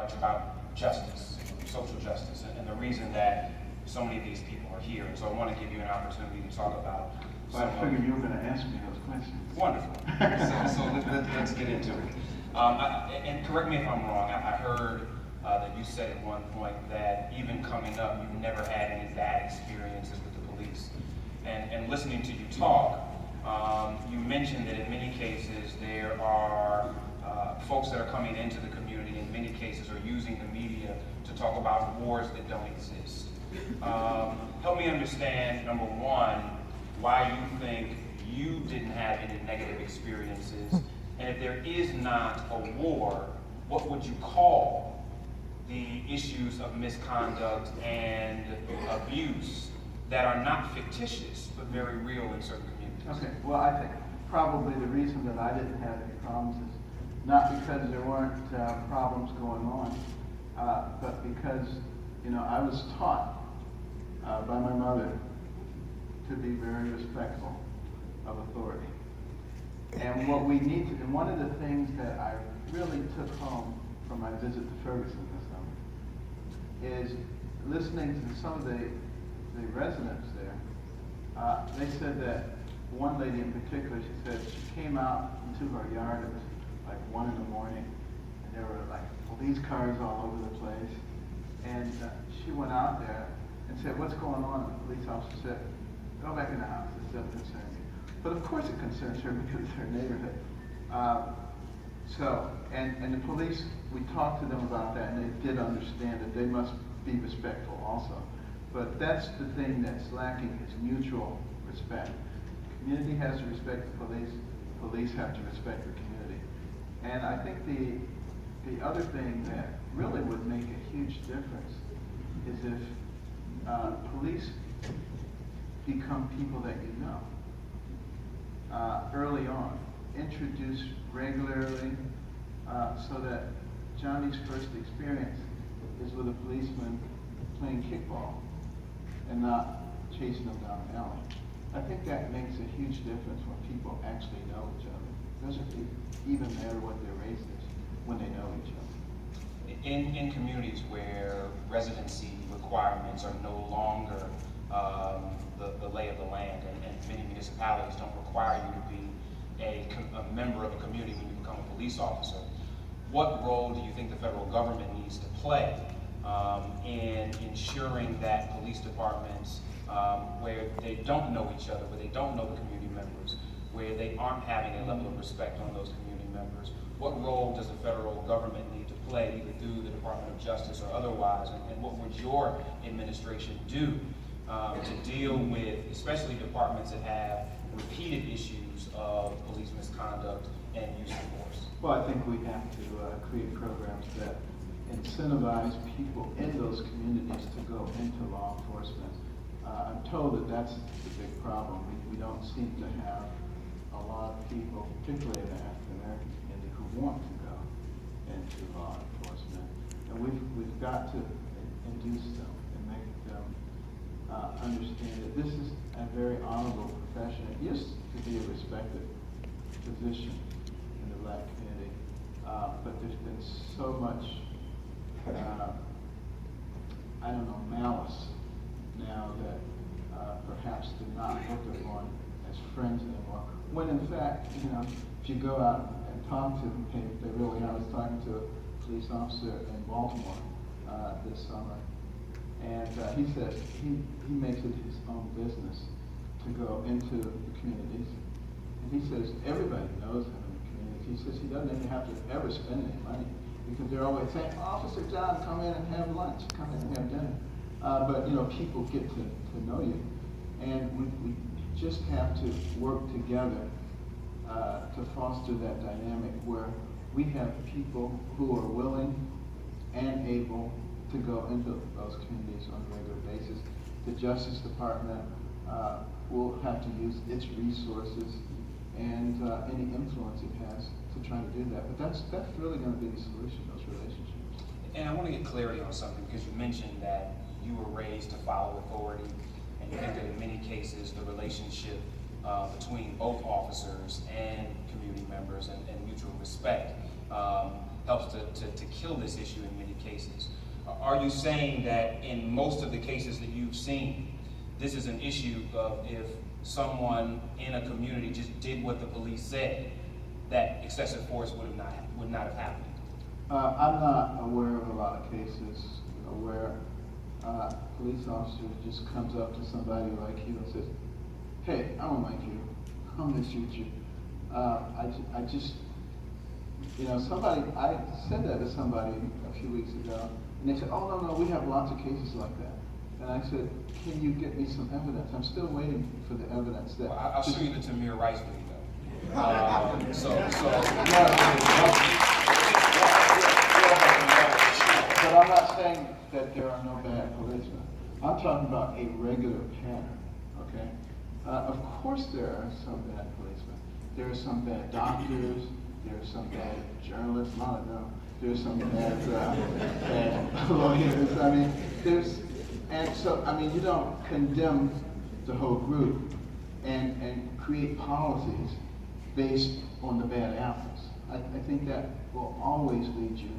much about justice, social justice, and the reason that so many of these people are here. And so I want to give you an opportunity to talk about. Well, I figured you were going to ask me those questions. Wonderful. So let's get into it. And correct me if I'm wrong. I heard that you said at one point that even coming up, you never had any bad experiences with the police. And listening to you talk, you mentioned that in many cases there are folks that are coming into the community, in many cases are using the media to talk about wars that don't exist. Help me understand, number one, why you think you didn't have any negative experiences, and if there is not a war, what would you call the issues of misconduct and abuse that are not fictitious, but very real in certain communities? Okay, well, I think probably the reason that I didn't have any problems is not because there weren't problems going on, but because, I was taught by my mother to be very respectful of authority. And what we need to, and one of the things that I really took home from my visit to Ferguson this summer is listening to some of the residents there. They said that one lady in particular, she said she came out into her yard, it was like 1 in the morning, and there were like police cars all over the place. And she went out there and said, "What's going on?" And the police officer said, "Go back in the house, it doesn't concern you." But of course it concerns her because it's her neighborhood. And the police, we talked to them about that, and they did understand that they must be respectful also. But that's the thing that's lacking, is mutual respect. The community has to respect the police have to respect the community. And I think the other thing that really would make a huge difference is if police become people that you know early on, introduced regularly, so that Johnny's first experience is with a policeman playing kickball and not chasing them down the alley. I think that makes a huge difference when people actually know each other. It doesn't even matter what their race is when they know each other. In communities where residency requirements are no longer the lay of the land, and many municipalities don't require you to be a member of a community when you become a police officer, what role do you think the federal government needs to play in ensuring that police departments, where they don't know each other, where they don't know the community members, where they aren't having a level of respect on those community members, what role does the federal government need to play, either through the Department of Justice or otherwise, and what would your administration do to deal with, especially departments that have repeated issues of police misconduct and use of force? Well, I think we have to create programs that incentivize people in those communities to go into law enforcement. I'm told that that's the big problem. We don't seem to have a lot of people, particularly in the African American community, who want to go into law enforcement. And we've got to induce them and make them understand that this is a very honorable profession. It used to be a respected position in the black community, but there's been so much, malice now that perhaps they're not looked upon as friends anymore. When in fact, if you go out and talk to them, they really are. I was talking to a police officer in Baltimore this summer, and he said he makes it his own business to go into the communities. And he says everybody knows him in the community. He says he doesn't even have to ever spend any money because they're always saying, "Officer John, come in and have lunch, come in and have dinner." But people get to know you, and we just have to work together to foster that dynamic where we have people who are willing and able to go into those communities on a regular basis. The Justice Department will have to use its resources and any influence it has to try to do that. But that's really going to be the solution, those relationships. And I want to get clarity on something, because you mentioned that you were raised to follow authority, and you think that in many cases the relationship between both officers and community members and mutual respect helps to kill this issue in many cases. Are you saying that in most of the cases that you've seen, this is an issue of if someone in a community just did what the police said, that excessive force would not have happened? I'm not aware of a lot of cases where a police officer just comes up to somebody like you and says, "Hey, I don't like you. I'm gonna shoot you." I just, I said that to somebody a few weeks ago, and they said, "Oh, no, we have lots of cases like that." And I said, "Can you get me some evidence?" I'm still waiting for the evidence that. Well, I'll show you the Tamir Rice video. But I'm not saying that there are no bad policemen. I'm talking about a regular pattern, okay? Of course there are some bad policemen. There are some bad doctors, there are some bad journalists, not enough. There's some bad lawyers. I mean, you don't condemn the whole group and create policies based on the bad apples. I think that will always lead you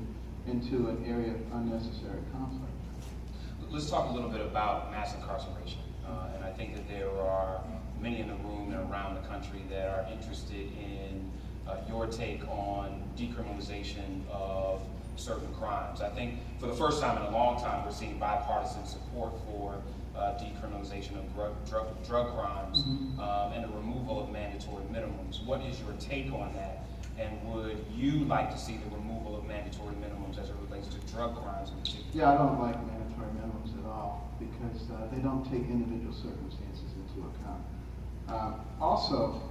into an area of unnecessary conflict. Let's talk a little bit about mass incarceration. And I think that there are many in the room and around the country that are interested in your take on decriminalization of certain crimes. I think for the first time in a long time, we're seeing bipartisan support for decriminalization of drug crimes and the removal of mandatory minimums. What is your take on that? And would you like to see the removal of mandatory minimums as it relates to drug crimes in particular? Yeah, I don't like mandatory minimums at all because they don't take individual circumstances into account. Also,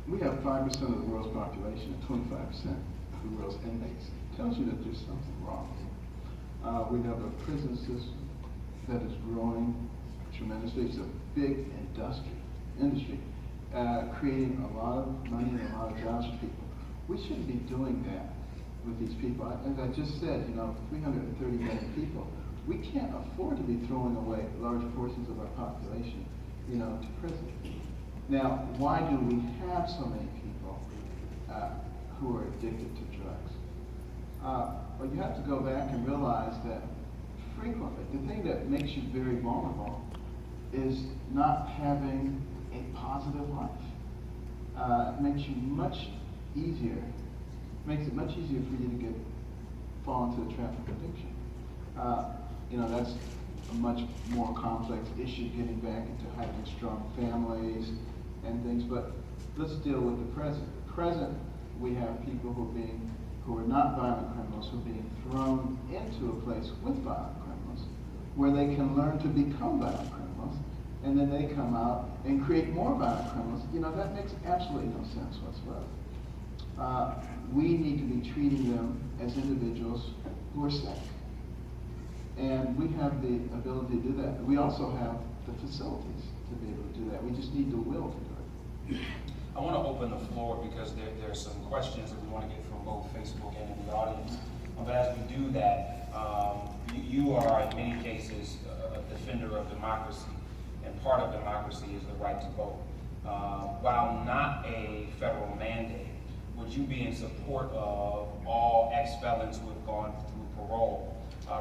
we have 5% of the world's population and 25% of the world's inmates. It tells you that there's something wrong. We have a prison system that is growing tremendously. It's a big industry, creating a lot of money and a lot of jobs for people. We shouldn't be doing that with these people. As I just said, 330 million people. We can't afford to be throwing away large portions of our population, to prison. Now, why do we have so many people who are addicted to drugs? Well, you have to go back and realize that frequently, the thing that makes you very vulnerable is not having a positive life. It makes it much easier for you to fall into the trap of addiction. That's a much more complex issue, getting back into having strong families and things, but let's deal with the present. Present, we have people who are not violent criminals, who are being thrown into a place with violent criminals, where they can learn to become violent criminals, and then they come out and create more violent criminals. That makes absolutely no sense whatsoever. We need to be treating them as individuals who are sick. And we have the ability to do that. We also have the facilities to be able to do that. We just need the will to do it. I want to open the floor because there are some questions that we want to get from both Facebook and in the audience. But as we do that, you are in many cases a defender of democracy, and part of democracy is the right to vote. While not a federal mandate, would you be in support of all ex-felons who have gone through parole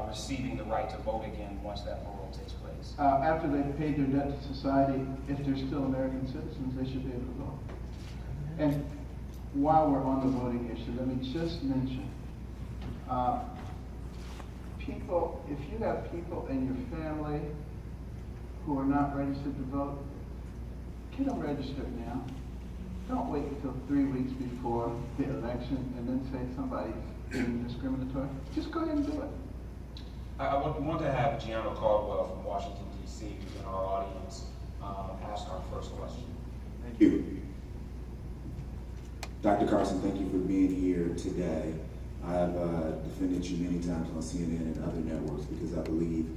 receiving the right to vote again once that parole takes place? After they've paid their debt to society, if they're still American citizens, they should be able to vote. And while we're on the voting issue, let me just mention, if you have people in your family who are not registered to vote, get them registered now. Don't wait until 3 weeks before the election and then say somebody's being discriminatory. Just go ahead and do it. I want to have Gianna Caldwell from Washington, D.C., who's in our audience, ask our first question. Thank you. Dr. Carson, thank you for being here today. I've defended you many times on CNN and other networks because I believe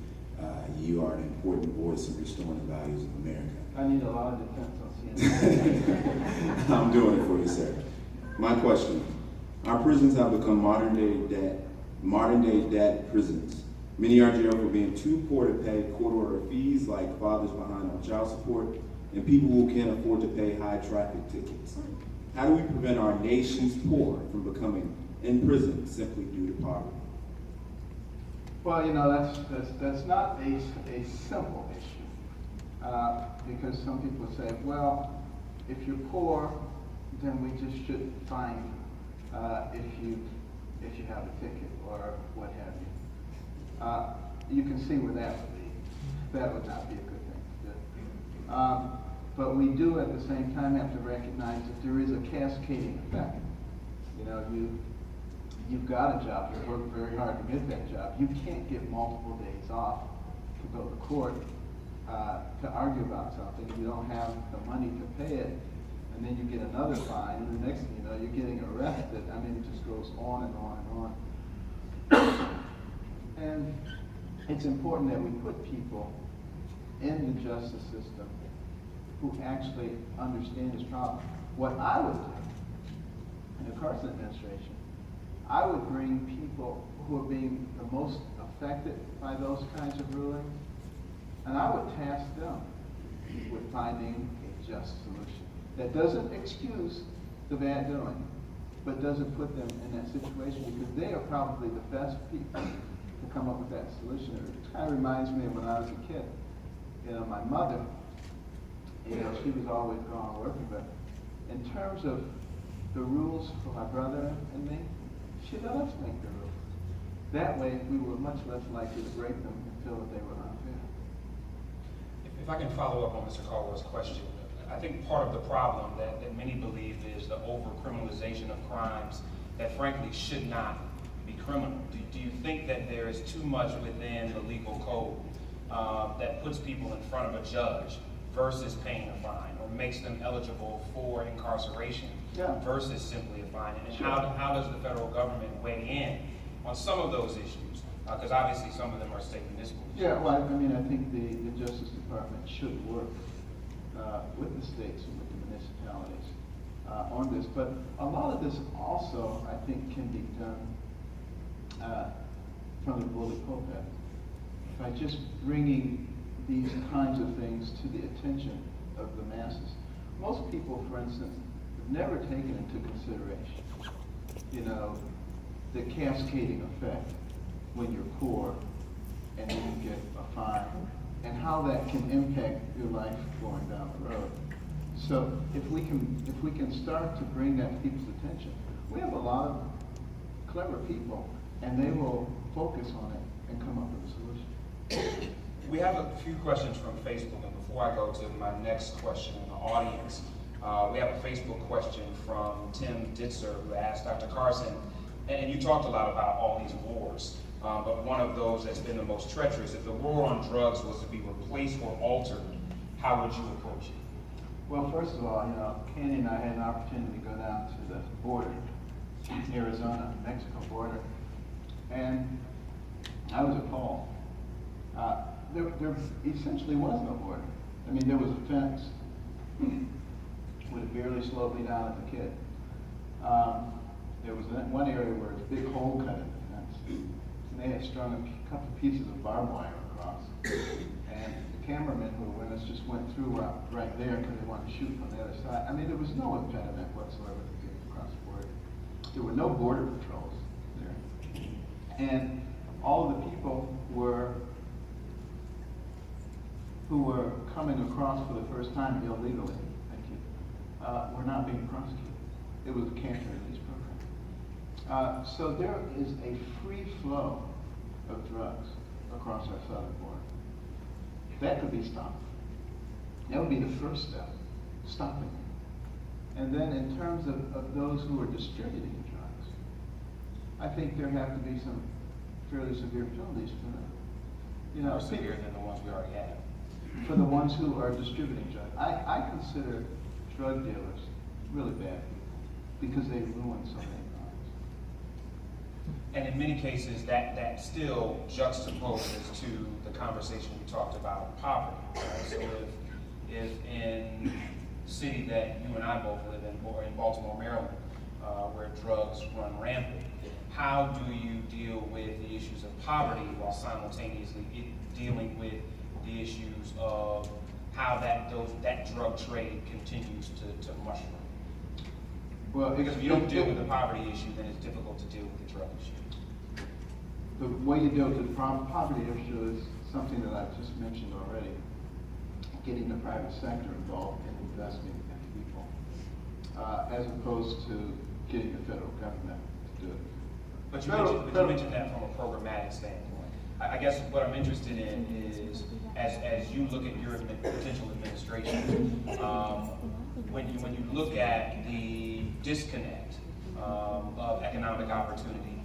you are an important voice in restoring the values of America. I need a lot of defense on CNN. I'm doing it for you, sir. My question: our prisons have become modern day debt prisons. Many are jailed for being too poor to pay court-ordered fees, like fathers behind on child support, and people who can't afford to pay high traffic tickets. How do we prevent our nation's poor from becoming in prison simply due to poverty? Well, you know, that's not a simple issue, because some people say, well, if you're poor, then we just shouldn't fine you if you have a ticket or what have you. You can see where that would be. That would not be a good thing to do. But we do at the same time have to recognize that there is a cascading effect. You know, you've got a job, you work very hard to get that job. You can't get multiple days off to go to court to argue about something. You don't have the money to pay it, and then you get another fine, and the next thing you know, you're getting arrested. I mean, it just goes on and on and on. And it's important that we put people in the justice system who actually understand this problem. What I would do in the Carson administration, I would bring people who are being the most affected by those kinds of rulings, and I would task them with finding a just solution that doesn't excuse the bad doing, but doesn't put them in that situation, because they are probably the best people to come up with that solution. It kind of reminds me of when I was a kid. You know, my mother, you know, she was always gone working, but in terms of the rules for my brother and me, she let us make the rules. That way, we were much less likely to break them and feel that they were unfair. If I can follow up on Mr. Caldwell's question, I think part of the problem that many believe is the over-criminalization of crimes that frankly should not be criminal. Do you think that there is too much within the legal code that puts people in front of a judge versus paying a fine, or makes them eligible for incarceration versus simply a fine? And Sure. how does the federal government weigh in on some of those issues? Because obviously some of them are state municipal issues. Yeah, well, I mean, I think the Justice Department should work with the states and with the municipalities on this. But a lot of this also, I think, can be done from the bully pulpit by just bringing these kinds of things to the attention of the masses. Most people, for instance, have never taken into consideration, you know, the cascading effect when you're poor and then you get a fine, and how that can impact your life going down the road. So if we can start to bring that to people's attention, we have a lot of clever people, and they will focus on it and come up with a solution. We have a few questions from Facebook, and before I go to my next question in the audience, we have a Facebook question from Tim Ditzer, who asked Dr. Carson, and you talked a lot about all these wars, but one of those that's been the most treacherous, if the war on drugs was to be replaced or altered, how would you approach it? Well, first of all, you know, Kenny and I had an opportunity to go down to the border, Arizona-Mexico border, and I was appalled. There essentially was no border. I mean, there was a fence would have barely slowed me down as a kid. There was one area where a big hole cut in the fence, and they had strung a couple pieces of barbed wire across. And the cameramen who were with us just went through right there because they wanted to shoot from the other side. I mean, there was no impediment whatsoever to getting across the border. There were no border patrols there. And all of the people who were coming across for the first time illegally, were not being prosecuted. It was a catch and release program. So there is a free flow of drugs across our southern border. That could be stopped. That would be the first step, stopping it. And then in terms of those who are distributing drugs, I think there have to be some fairly severe penalties for them. You know, More severe than the ones we already have. For the ones who are distributing drugs. I consider drug dealers really bad people because they ruin so many lives. And in many cases, that still juxtaposes to the conversation we talked about poverty. Right? So if in the city that you and I both live in, or in Baltimore, Maryland, where drugs run rampant, how do you deal with the issues of poverty while simultaneously dealing with the issues of how that drug trade continues to mushroom? Well, Because if you don't deal with the poverty issue, then it's difficult to deal with the drug issue. The way you deal with the poverty issue is something that I've just mentioned already. Getting the private sector involved in investing in people, as opposed to getting the federal government to do it. But you mentioned that from a programmatic standpoint. I guess what I'm interested in is, as you look at your potential administration, when you look at the disconnect of economic opportunity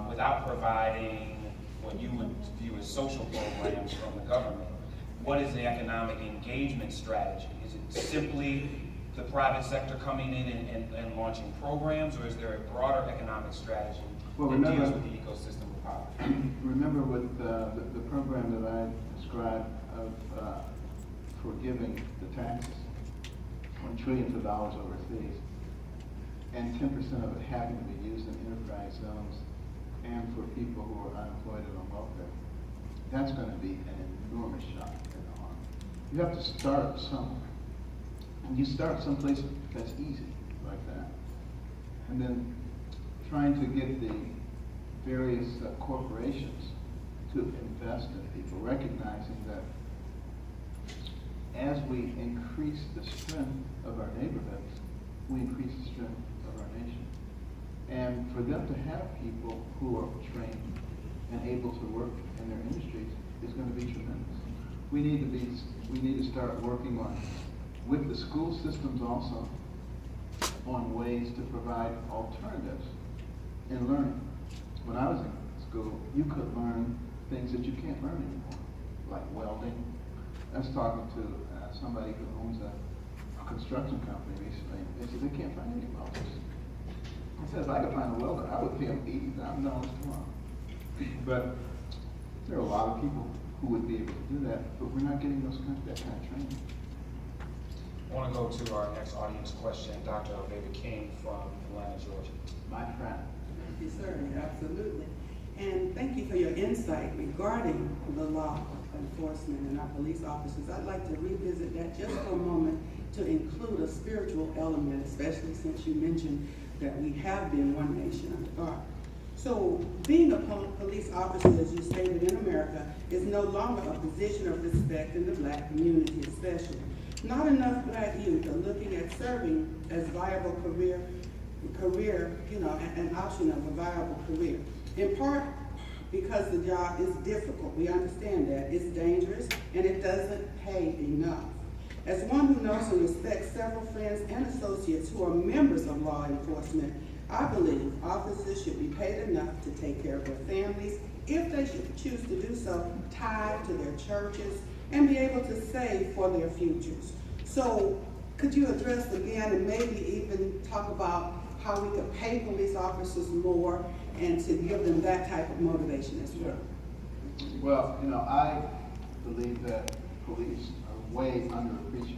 without providing what you would view as social programs from the government, what is the economic engagement strategy? Is it simply the private sector coming in and launching programs, or is there a broader economic strategy that deals with the ecosystem of poverty? Remember with the program that I described of forgiving the taxes, $1 trillion overseas, and 10% of it having to be used in enterprise zones and for people who are unemployed and on welfare. That's going to be an enormous shock in the arm. You have to start somewhere. And you start someplace that's easy, like that. And then trying to get the various corporations to invest in people, recognizing that as we increase the strength of our neighborhoods, we increase the strength of our nation. And for them to have people who are trained and able to work in their industries is going to be tremendous. We need to start working on, with the school systems also, on ways to provide alternatives in learning. When I was in school, you could learn things that you can't learn anymore, like welding. I was talking to somebody who owns a construction company recently. They said they can't find any welders. I said, if I could find a welder, I would pay them $80,000 tomorrow. But there are a lot of people who would be able to do that, but we're not getting that kind of training. I want to go to our next audience question, Dr. David King from Atlanta, Georgia. My friend. Thank you, sir. Absolutely. And thank you for your insight regarding the law enforcement and our police officers. I'd like to revisit that just for a moment to include a spiritual element, especially since you mentioned that we have been one nation under God. So being a police officer, as you stated, in America is no longer a position of respect in the Black community especially. Not enough Black youth are looking at serving as viable career, an option of a viable career. In part because the job is difficult. We understand that. It's dangerous and it doesn't pay enough. As one who knows and respects several friends and associates who are members of law enforcement, I believe officers should be paid enough to take care of their families, if they should choose to do so, tied to their churches, and be able to save for their futures. So could you address again and maybe even talk about how we could pay police officers more and to give them that type of motivation as well? Well, I believe that police are way underappreciated.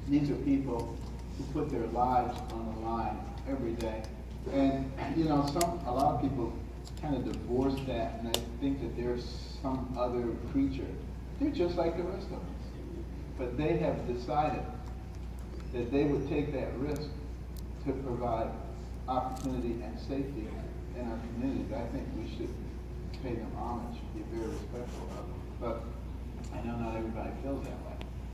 These are people who put their lives on the line every day. And, a lot of people kind of divorce that and they think that there's some other creature. They're just like the rest of us. But they have decided that they would take that risk to provide opportunity and safety in our community. I think we should pay them homage, be very respectful of them. But I know not everybody feels that way.